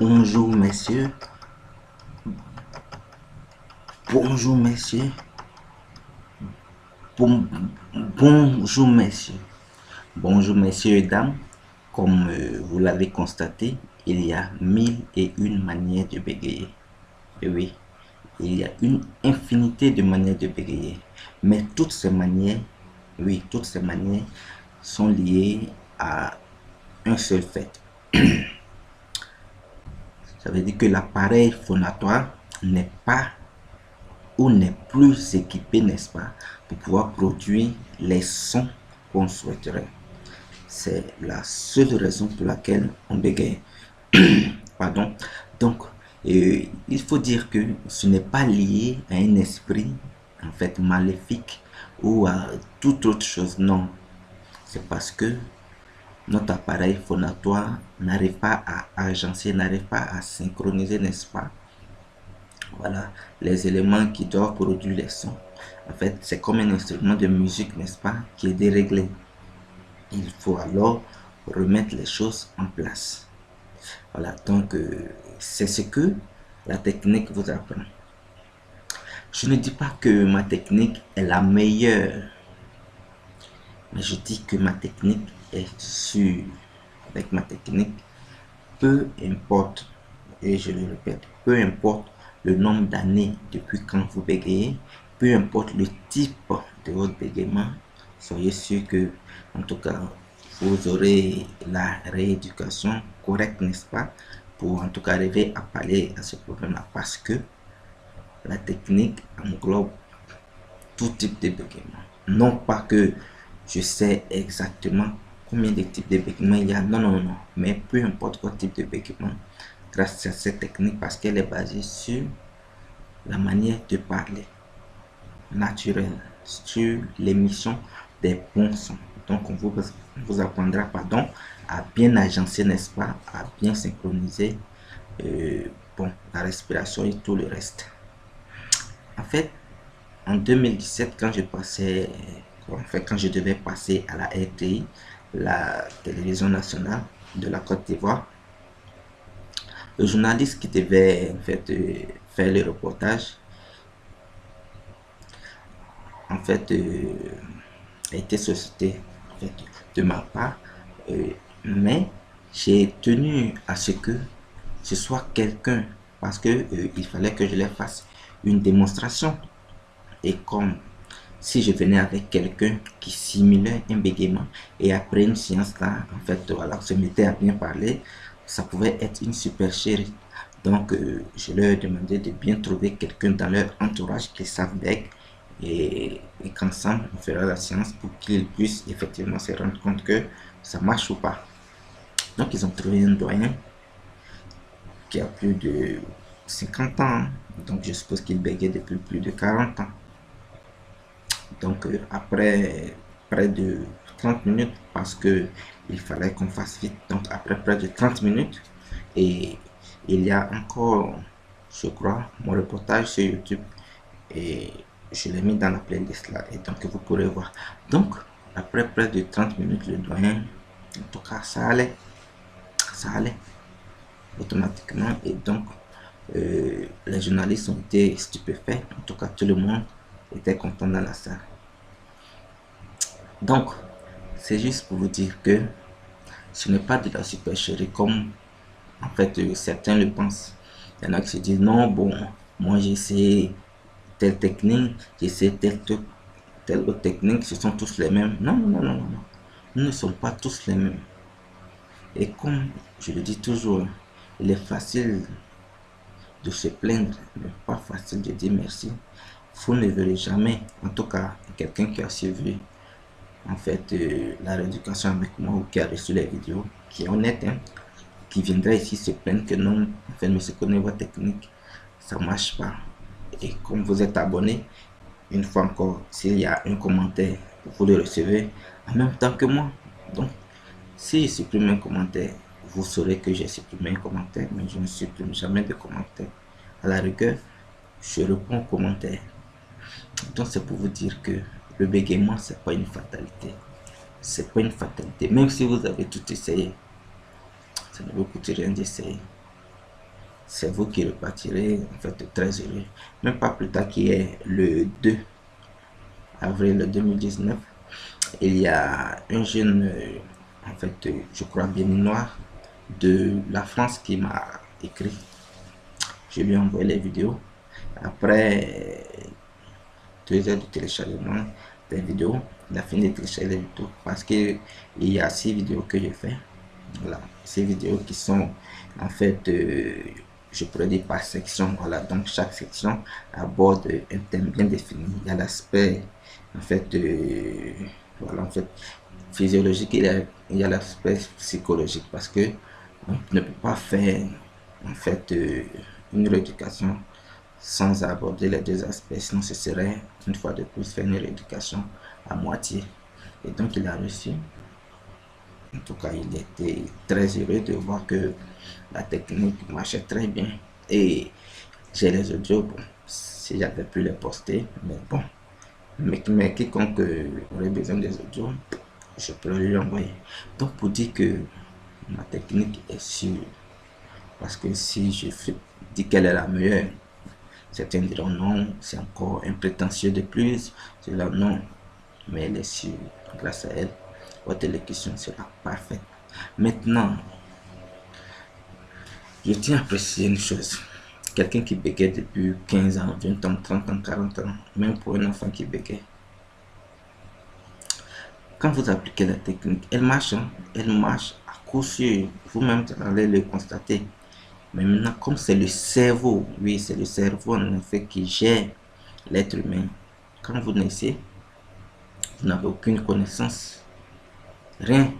Bonjour messieurs, bonjour messieurs, bonjour messieurs, bonjour messieurs et dames. Comme vous l'avez constaté, il y a 1001 manières de bégayer. Et oui, il y a une infinité de manières de bégayer. Mais toutes ces manières, oui, toutes ces manières sont liées à un seul fait. Ça veut dire que l'appareil phonatoire n'est pas ou n'est plus équipé, n'est-ce pas, pour pouvoir produire les sons qu'on souhaiterait. C'est la seule raison pour laquelle on bégaye. Pardon. Donc, il faut dire que ce n'est pas lié à un esprit en fait maléfique ou à toute autre chose. Non, c'est parce que notre appareil phonatoire n'arrive pas à agencer, n'arrive pas à synchroniser, n'est-ce pas? Voilà, les éléments qui doivent produire les sons. En fait, c'est comme un instrument de musique, n'est-ce pas, qui est déréglé. Il faut alors remettre les choses en place. Voilà, donc c'est ce que la technique vous apprend. Je ne dis pas que ma technique est la meilleure, mais je dis que ma technique est sûre. Avec ma technique, peu importe, et je le répète, peu importe le nombre d'années depuis quand vous bégayez, peu importe le type de votre bégaiement, soyez sûr que, en tout cas, vous aurez la rééducation correcte, n'est-ce pas, pour en tout cas arriver à pallier à ce problème-là, parce que la technique englobe tout type de bégaiement. Non pas que je sais exactement combien de types de bégaiement il y a, non, non, non, mais peu importe quel type de bégaiement, grâce à cette technique, parce qu'elle est basée sur la manière de parler naturelle, sur l'émission des bons sons. Donc on vous apprendra, pardon, à bien agencer, n'est-ce pas, à bien synchroniser bon, la respiration et tout le reste. En fait, en 2017, quand je passais, quand je devais passer à la RTI, la télévision nationale de la Côte d'Ivoire, le journaliste qui devait en fait faire le reportage, en fait, a été sollicité en fait, de ma part, mais j'ai tenu à ce que ce soit quelqu'un, parce que il fallait que je leur fasse une démonstration. Et comme si je venais avec quelqu'un qui simulait un bégaiement et après une séance là, en fait, voilà, se mettait à bien parler, ça pouvait être une super chérie. Donc, je leur ai demandé de bien trouver quelqu'un dans leur entourage qui savent bègue et qu'ensemble on fera la séance pour qu'ils puissent effectivement se rendre compte que ça marche ou pas. Donc, ils ont trouvé un doyen qui a plus de 50 ans, donc je suppose qu'il bégait depuis plus de 40 ans. Donc après près de 30 minutes, parce que il fallait qu'on fasse vite, donc après près de 30 minutes, et il y a encore, je crois, mon reportage sur YouTube, et je l'ai mis dans la playlist là, et donc vous pourrez voir. Donc après près de 30 minutes, le doyen, en tout cas ça allait automatiquement, et donc les journalistes ont été stupéfaits, en tout cas tout le monde était content dans la salle. Donc, c'est juste pour vous dire que ce n'est pas de la supercherie comme en fait certains le pensent. Il y en a qui se disent non, bon, moi j'essaie telle technique, j'essaie telle autre technique, ce sont tous les mêmes. Non, non, non, non, non. Nous ne sommes pas tous les mêmes. Et comme je le dis toujours, il est facile de se plaindre, mais pas facile de dire merci. Vous ne verrez jamais, en tout cas, quelqu'un qui a suivi en fait la rééducation avec moi ou qui a reçu les vidéos, qui est honnête, hein, qui viendrait ici se plaindre que non, en fait, monsieur connaît votre technique, ça marche pas. Et comme vous êtes abonné, une fois encore, s'il y a un commentaire, vous le recevez en même temps que moi. Donc, si je supprime un commentaire, vous saurez que j'ai supprimé un commentaire, mais je ne supprime jamais de commentaire. À la rigueur, je réponds aux commentaires. Donc, c'est pour vous dire que le bégaiement, c'est pas une fatalité. C'est pas une fatalité. Même si vous avez tout essayé, Ça ne vous coûte rien d'essayer. C'est vous qui repartirez en fait très heureux. Même pas plus tard qu'hier, le 2 avril 2019, il y a un jeune, en fait, je crois béninois de la France qui m'a écrit. Je lui ai envoyé les vidéos. Après 2 heures de téléchargement des vidéos, il a fini de télécharger les vidéos parce que il y a 6 vidéos que je fais. Voilà, ces vidéos qui sont en fait, je pourrais dire par section. Voilà, donc chaque section aborde un thème bien défini. Il y a l'aspect en fait, voilà, en fait physiologique, il y a l'aspect psychologique parce que on ne peut pas faire en fait une rééducation sans aborder les deux aspects, sinon ce serait une fois de plus faire une rééducation à moitié. Et donc il a reçu. En tout cas, il était très heureux de voir que la technique marchait très bien. Et j'ai les audios, bon, si j'avais pu les poster, mais bon, mais quiconque aurait besoin des audios, je peux lui envoyer. Donc pour dire que ma technique est sûre, parce que si je dis qu'elle est la meilleure, certains diront non, c'est encore un prétentieux de plus, c'est là non, mais elle est sûre. Grâce à elle, votre élocution sera parfaite. Maintenant, je tiens à préciser une chose. Quelqu'un qui bégaye depuis 15 ans, 20 ans, 30 ans, 40 ans, même pour un enfant qui bégaye, quand vous appliquez la technique, elle marche, hein, elle marche à coup sûr. Vous-même, vous allez le constater. Mais maintenant, comme c'est le cerveau, oui, c'est le cerveau en effet qui gère l'être humain. Quand vous naissez, vous n'avez aucune connaissance, rien.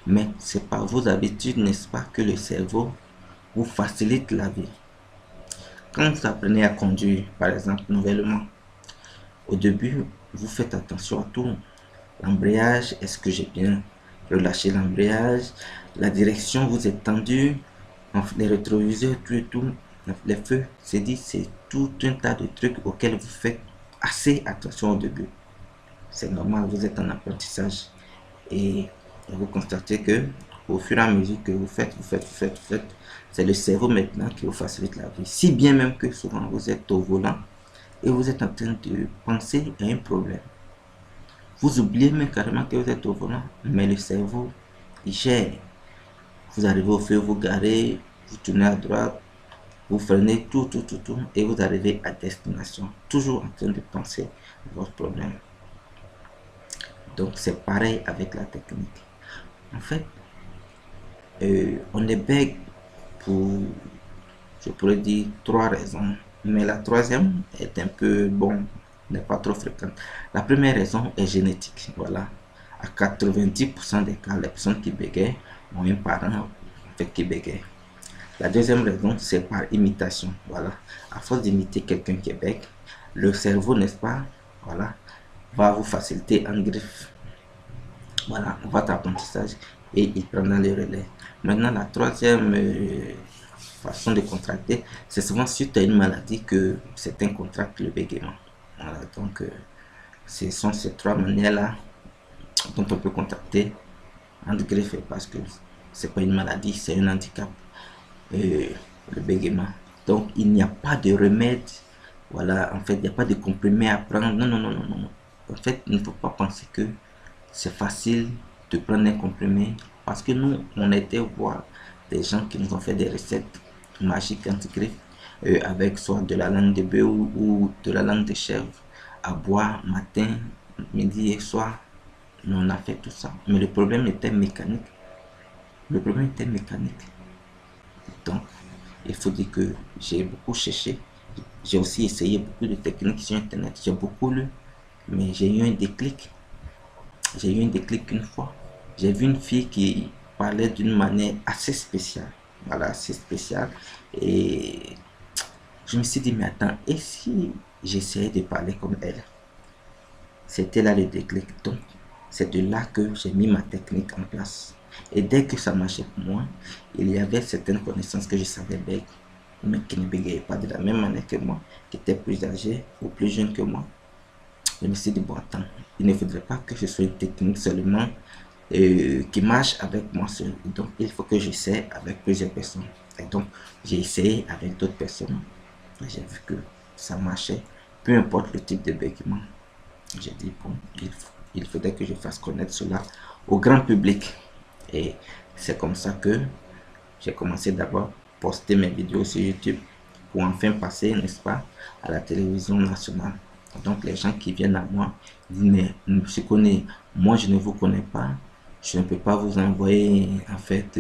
Mais c'est par vos habitudes, n'est-ce pas, que le cerveau vous facilite la vie. Quand vous apprenez à conduire, par exemple, nouvellement, au début, vous faites attention à tout. L'embrayage, est-ce que j'ai bien relâché l'embrayage? La direction, vous êtes tendu, les rétroviseurs, tout et tout, les feux, c'est tout un tas de trucs auxquels vous faites assez attention au début. C'est normal, vous êtes en apprentissage et vous constatez que au fur et à mesure que vous faites, c'est le cerveau maintenant qui vous facilite la vie. Si bien même que souvent vous êtes au volant et vous êtes en train de penser à un problème. Vous oubliez même carrément que vous êtes au volant, mais le cerveau, il gère. Vous arrivez au feu, vous garez, vous tournez à droite, vous freinez tout, et vous arrivez à destination. Toujours en train de penser à votre problème. Donc c'est pareil avec la technique. En fait, on est bègue pour, je pourrais dire, 3 raisons. Mais la troisième est un peu, bon, n'est pas trop fréquente. La première raison est génétique. Voilà. À 90% des cas, les personnes qui bégayent ont un parent qui bégaye. La deuxième raison, c'est par imitation. Voilà. À force d'imiter quelqu'un qui bégaye, le cerveau, n'est-ce pas, voilà, va vous faciliter en griffe. Voilà, votre apprentissage et il prendra le relais. Maintenant, la troisième façon de contracter, c'est souvent suite à une maladie que certains contractent le bégaiement. Voilà, donc ce sont ces 3 manières-là dont on peut contracter en griffe parce que c'est pas une maladie, c'est un handicap, le bégaiement. Donc il n'y a pas de remède, voilà, en fait il n'y a pas de comprimé à prendre, non. En fait il ne faut pas penser que c'est facile de prendre un comprimé parce que nous on était voir des gens qui nous ont fait des recettes magiques anti-grippe avec soit de la langue de bœuf ou de la langue de chèvre à boire matin, midi et soir. Nous on a fait tout ça, mais le problème était mécanique. Donc il faut dire que j'ai beaucoup cherché, j'ai aussi essayé beaucoup de techniques sur internet, j'ai beaucoup lu, mais j'ai eu un déclic. Une fois. J'ai vu une fille qui parlait d'une manière assez spéciale. Voilà, assez spéciale. Et je me suis dit, mais attends, et si j'essayais de parler comme elle? C'était là le déclic. Donc, c'est de là que j'ai mis ma technique en place. Et dès que ça marchait pour moi, il y avait certaines connaissances que je savais bégayer, mais qui ne bégayaient pas de la même manière que moi, qui étaient plus âgés ou plus jeunes que moi. Je me suis dit, bon, attends, il ne faudrait pas que ce soit une technique seulement qui marche avec moi seul. Donc, il faut que j'essaie avec plusieurs personnes. Et donc, j'ai essayé avec d'autres personnes. J'ai vu que ça marchait, peu importe le type de bégaiement. J'ai dit, bon, il faudrait que je fasse connaître cela au grand public. Et c'est comme ça que j'ai commencé d'abord poster mes vidéos sur YouTube pour enfin passer, n'est-ce pas, à la télévision nationale. Donc les gens qui viennent à moi disent, mais monsieur connaît, moi je ne vous connais pas, je ne peux pas vous envoyer en fait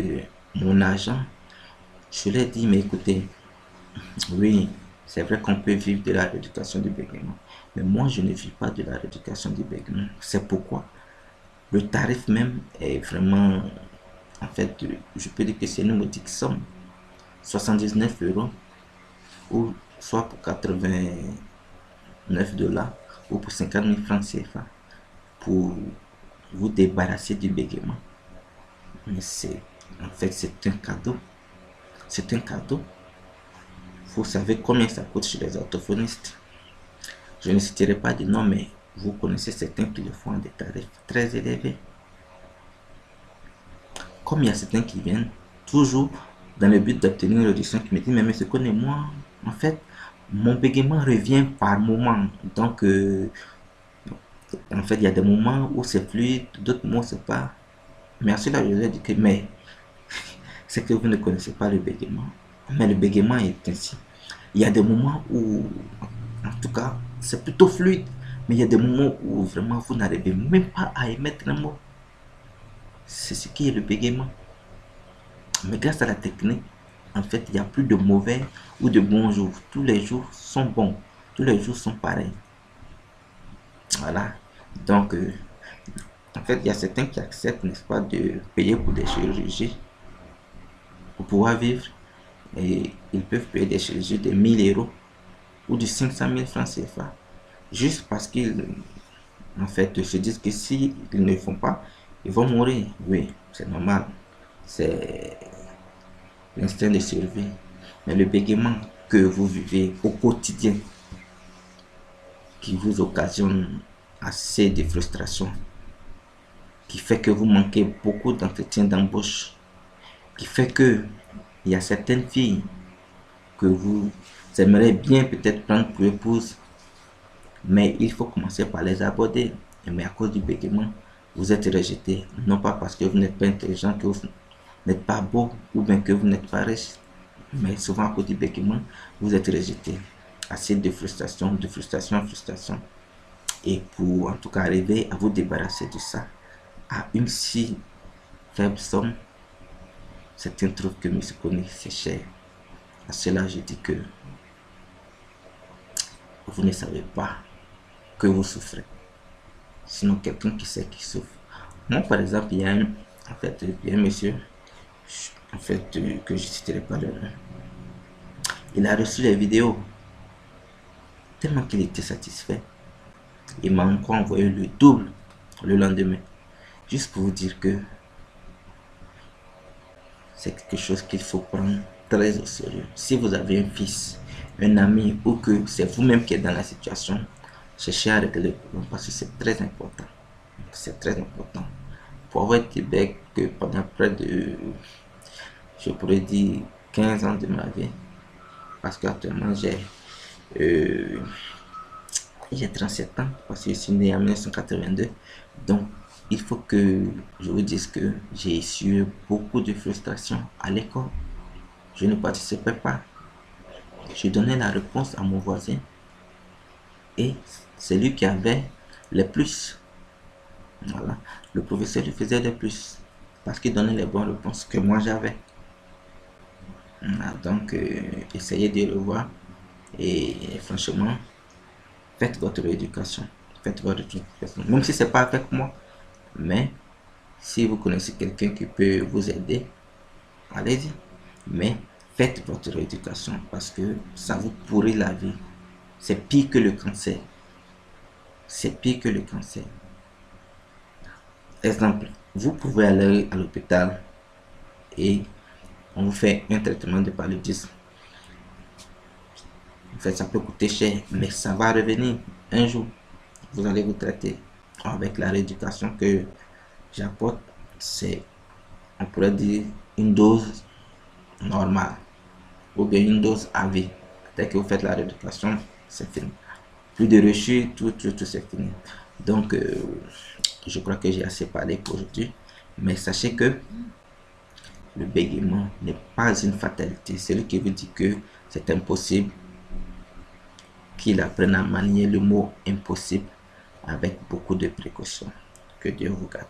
mon argent. Je leur dis, mais écoutez, oui, c'est vrai qu'on peut vivre de la rééducation du bégaiement, mais moi je ne vis pas de la rééducation du bégaiement. C'est pourquoi le tarif même est vraiment, en fait, je peux dire que c'est une modique somme, 79 euros, ou soit pour 89 dollars, ou pour 50 000 francs CFA, pour vous débarrasser du bégaiement. Mais c'est, en fait, c'est un cadeau. C'est un cadeau. Vous savez combien ça coûte chez les orthophonistes. Je ne citerai pas de nom, mais vous connaissez certains qui le font à des tarifs très élevés. Comme il y a certains qui viennent toujours dans le but d'obtenir une réduction, qui me disent, mais monsieur connaît moi, en fait, mon bégaiement revient par moment. Donc, en fait, il y a des moments où c'est fluide, d'autres moments c'est pas. Mais à cela, je leur ai dit que, mais c'est que vous ne connaissez pas le bégaiement. Mais le bégaiement est ainsi. Il y a des moments où, en tout cas, c'est plutôt fluide. Mais il y a des moments où vraiment vous n'arrivez même pas à émettre un mot. C'est ce qui est le bégaiement. Mais grâce à la technique, en fait, il n'y a plus de mauvais ou de bons jours. Tous les jours sont bons. Tous les jours sont pareils. Voilà. Donc, en fait, il y a certains qui acceptent, n'est-ce pas, de payer pour des chirurgies pour pouvoir vivre. Et ils peuvent payer des chirurgies de 1000 euros ou de 500 000 francs CFA. Juste parce qu'ils, en fait, se disent que si ils ne font pas, ils vont mourir. Oui, c'est normal. C'est l'instinct de survie. Mais le bégaiement que vous vivez au quotidien, qui vous occasionne assez de frustration, qui fait que vous manquez beaucoup d'entretien d'embauche, qui fait que il y a certaines filles que vous aimeriez bien peut-être prendre pour épouse, mais il faut commencer par les aborder. Mais à cause du bégaiement, vous êtes rejeté, non pas parce que vous n'êtes pas intelligent, que vous n'êtes pas beau ou bien que vous n'êtes pas riche, mais souvent à cause du bégaiement, vous êtes rejeté. Assez de frustration en frustration. Et pour en tout cas arriver à vous débarrasser de ça à une si faible somme, certains trouvent que monsieur connaît c'est cher. À cela je dis que vous ne savez pas que vous souffrez. Sinon quelqu'un qui sait qui souffre. Moi par exemple, il y a un, en fait, il y a un monsieur, en fait, que je ne citerai pas le nom. Il a reçu les vidéos tellement qu'il était satisfait. Il m'a encore envoyé le double le lendemain. Juste pour vous dire que c'est quelque chose qu'il faut prendre très au sérieux. Si vous avez un fils, un ami ou que c'est vous-même qui êtes dans la situation, cherchez à régler le problème parce que c'est très important. C'est très important. Pour avoir été bec pendant près de, je pourrais dire, 15 ans de ma vie, parce qu'actuellement j'ai 37 ans, parce que je suis né en 1982. Donc, il faut que je vous dise que j'ai eu beaucoup de frustration à l'école. Je ne participais pas. Je donnais la réponse à mon voisin. Et c'est lui qui avait les plus. Voilà. Le professeur lui faisait les plus. Parce qu'il donnait les bonnes réponses que moi j'avais. Voilà. Donc, essayez de le voir. Et franchement, faites votre éducation. Faites votre éducation. Même si c'est pas avec moi. Mais si vous connaissez quelqu'un qui peut vous aider, allez-y. Mais faites votre éducation parce que ça vous pourrit la vie. C'est pire que le cancer. C'est pire que le cancer. Exemple, vous pouvez aller à l'hôpital et on vous fait un traitement de paludisme. En fait, ça peut coûter cher, mais ça va revenir un jour. Vous allez vous traiter avec la rééducation que j'apporte. c'est, on pourrait dire, une dose normale ou bien une dose AV. Dès que vous faites la rééducation, c'est fini. Plus de rechutes, tout c'est fini. Donc, je crois que j'ai assez parlé pour aujourd'hui. Mais sachez que le bégaiement n'est pas une fatalité. Celui qui vous dit que c'est impossible, qu'il apprenne à manier le mot impossible avec beaucoup de précautions. Que Dieu vous garde.